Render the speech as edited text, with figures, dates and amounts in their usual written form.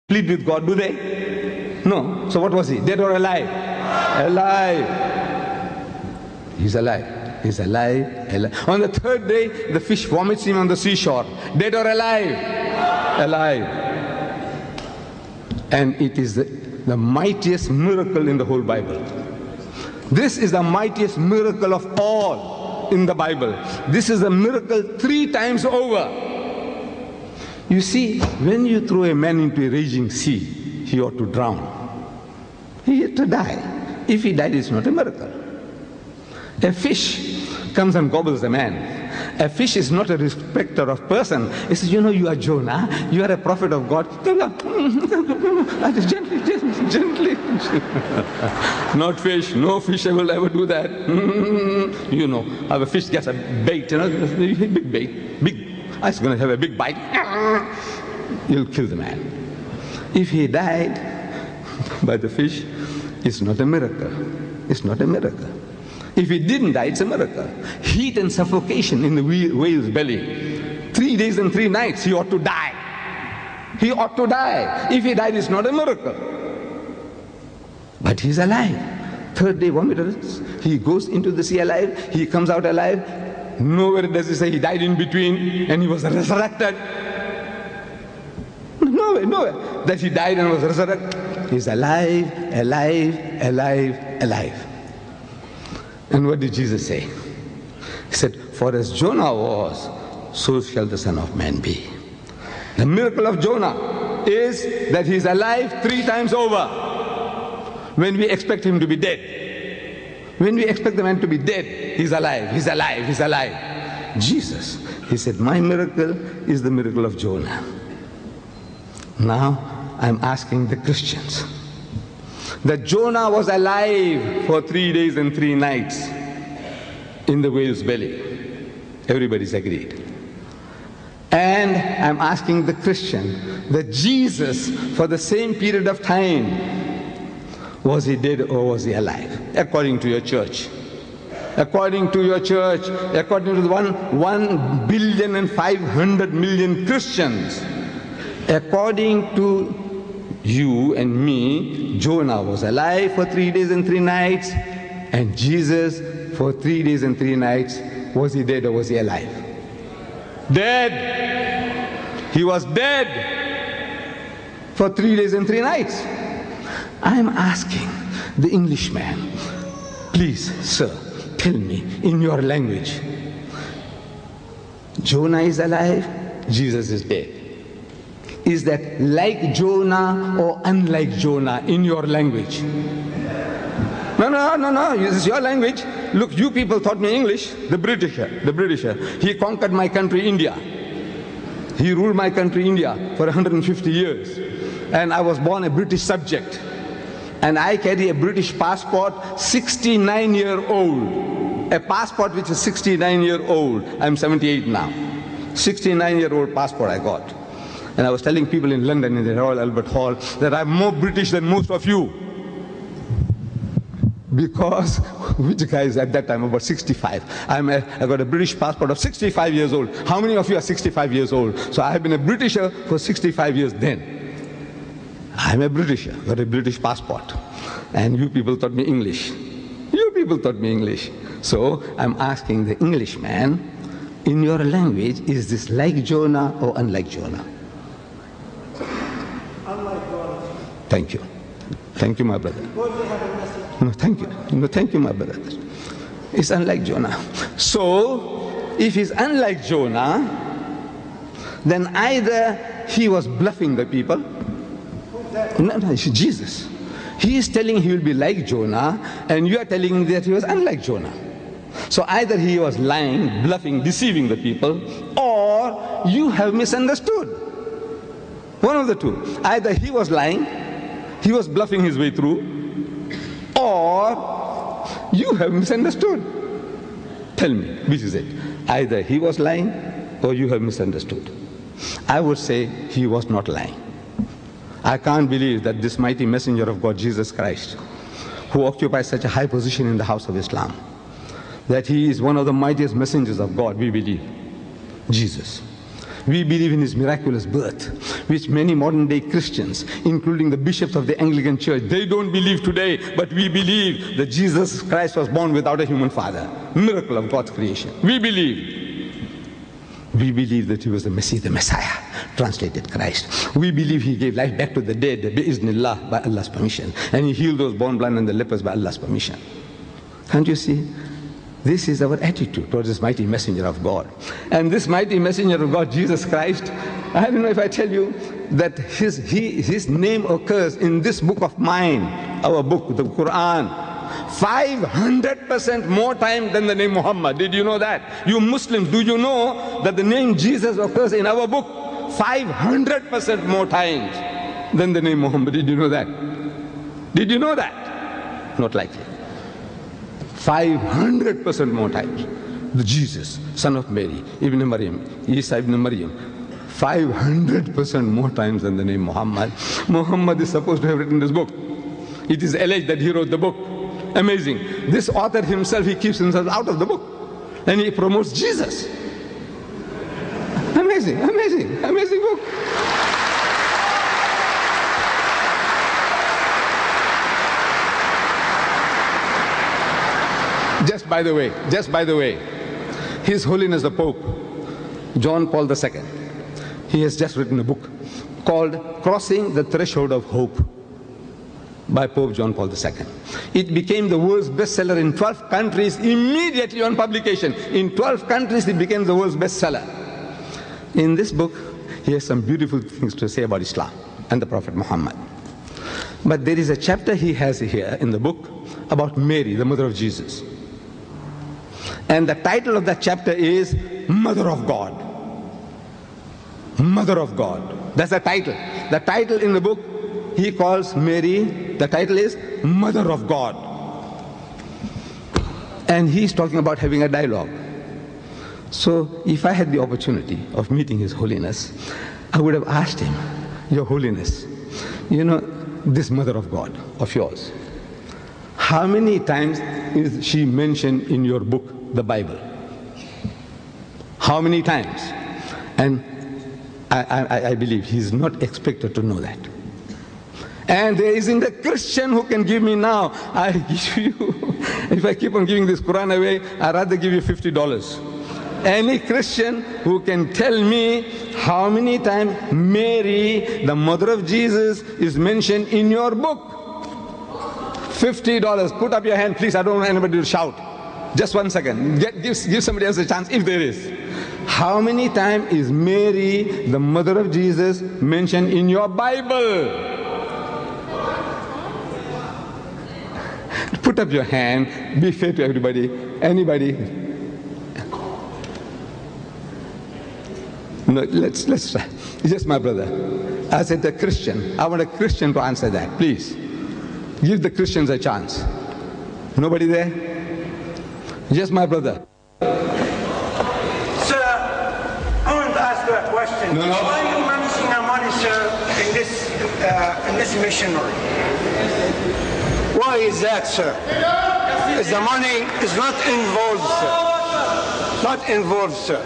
plead with God, do they? No. So what was he? Dead or alive? Alive. He's alive. He's alive. Alive. On the third day, the fish vomits him on the seashore. Dead or alive? Alive. And it is the mightiest miracle in the whole Bible. This is the mightiest miracle of all in the Bible. This is a miracle 3 times over. You see, when you throw a man into a raging sea, he ought to drown. He had to die. If he died, it's not a miracle. A fish comes and gobbles a man. A fish is not a respecter of person. He says, you know, you are Jonah, you are a prophet of God. Gently, gently, gently. Not fish, no fish will ever do that. You know, how a fish gets a bait, you know, big bait, big. It's going to have a big bite. You'll kill the man. If he died by the fish, it's not a miracle. It's not a miracle. If he didn't die, it's a miracle. Heat and suffocation in the whale's belly. 3 days and 3 nights, he ought to die. He ought to die. If he died, it's not a miracle. But he's alive. Third day vomiters. He goes into the sea alive. He comes out alive. Nowhere does he say he died in between and he was resurrected. Nowhere that he died and was resurrected. He's alive, alive, alive, alive. And what did Jesus say? He said, for as Jonah was, so shall the Son of Man be. The miracle of Jonah is that he's alive 3 times over when we expect him to be dead. When we expect the man to be dead, he's alive, he's alive, he's alive. Jesus, he said, my miracle is the miracle of Jonah. Now, I'm asking the Christians, that Jonah was alive for 3 days and 3 nights in the whale's belly. Everybody's agreed. And I'm asking the Christian that Jesus, for the same period of time, was he dead or was he alive? According to your church. According to your church, according to the 1,500,000,000 Christians, according to you and me, Jonah was alive for 3 days and 3 nights, and Jesus for 3 days and 3 nights, was he dead or was he alive? Dead. He was dead for 3 days and 3 nights. I'm asking the Englishman, please, sir, tell me in your language, Jonah is alive, Jesus is dead. Is that like Jonah or unlike Jonah in your language? No, this is your language. Look, you people taught me English. The Britisher. He conquered my country, India. He ruled my country, India, for 150 years. And I was born a British subject. And I carry a British passport, 69-year-old. A passport which is 69-year-old. I'm 78 now. 69-year-old passport I got. And I was telling people in London in the Royal Albert Hall that I'm more British than most of you. Because, which guys at that time, about 65. I got a British passport of 65 years old. How many of you are 65 years old? So I have been a Britisher for 65 years then. I'm a Britisher, got a British passport. And you people taught me English. You people taught me English. So I'm asking the Englishman, in your language, is this like Jonah or unlike Jonah? Unlike Jonah. Thank you. Thank you, my brother. No, thank you. No, thank you, my brother. It's unlike Jonah. So, if he's unlike Jonah, then either he was bluffing the people. No, it's Jesus. He is telling he will be like Jonah, and you are telling that he was unlike Jonah. So either he was lying, bluffing, deceiving the people, or you have misunderstood. One of the two. Either he was lying, he was bluffing his way through, or you have misunderstood. Tell me, which is it? Either he was lying, or you have misunderstood. I would say he was not lying. I can't believe that this mighty messenger of God, Jesus Christ, who occupies such a high position in the house of Islam, that he is one of the mightiest messengers of God, we believe. Jesus. We believe in his miraculous birth, which many modern day Christians, including the bishops of the Anglican Church, they don't believe today, but we believe that Jesus Christ was born without a human father. Miracle of God's creation. We believe. We believe that he was the Messiah, the Messiah, translated Christ. We believe he gave life back to the dead, bi-iznillah, by Allah's permission. And he healed those born blind and the lepers by Allah's permission. Can't you see? This is our attitude towards this mighty messenger of God. And this mighty messenger of God, Jesus Christ, I don't know if I tell you that his name occurs in this book of mine, our book, the Quran, 500% more time than the name Muhammad. Did you know that? You Muslims, do you know that the name Jesus occurs in our book 500% more times than the name Muhammad? Did you know that? Did you know that? Not likely. 500% more times. The Jesus, son of Mary, Ibn Maryam, Isa ibn Maryam, 500% more times than the name Muhammad. Muhammad is supposed to have written this book. It is alleged that he wrote the book. Amazing. This author himself, he keeps himself out of the book. And he promotes Jesus. Amazing, amazing, amazing book. Just by the way, His Holiness the Pope, John Paul II, he has just written a book called Crossing the Threshold of Hope by Pope John Paul II. It became the world's bestseller in 12 countries immediately on publication. In 12 countries it became the world's bestseller. In this book, he has some beautiful things to say about Islam and the Prophet Muhammad. But there is a chapter he has here in the book about Mary, the mother of Jesus. And the title of that chapter is Mother of God. Mother of God. That's the title. The title in the book, he calls Mary, the title is Mother of God. And he's talking about having a dialogue. So if I had the opportunity of meeting His Holiness, I would have asked him, Your Holiness, you know, this Mother of God of yours, how many times is she mentioned in your book, the Bible? How many times? And I believe he's not expected to know that. And there isn't a Christian who can give me now. I give you, if I keep on giving this Quran away, I'd rather give you $50. Any Christian who can tell me how many times Mary, the mother of Jesus, is mentioned in your book? $50. Put up your hand, please. I don't want anybody to shout. Just 1 second. Give somebody else a chance if there is. How many times is Mary, the mother of Jesus, mentioned in your Bible? Put up your hand. Be fair to everybody. Anybody? No, let's try. Just my brother. I said a Christian. I want a Christian to answer that. Please. Give the Christians a chance. Nobody there? Just my brother. Sir, I want to ask you a question. No. Why are you managing our money, sir, in this missionary? Why is that, sir? Is the money is not involved, sir? Not involved, sir.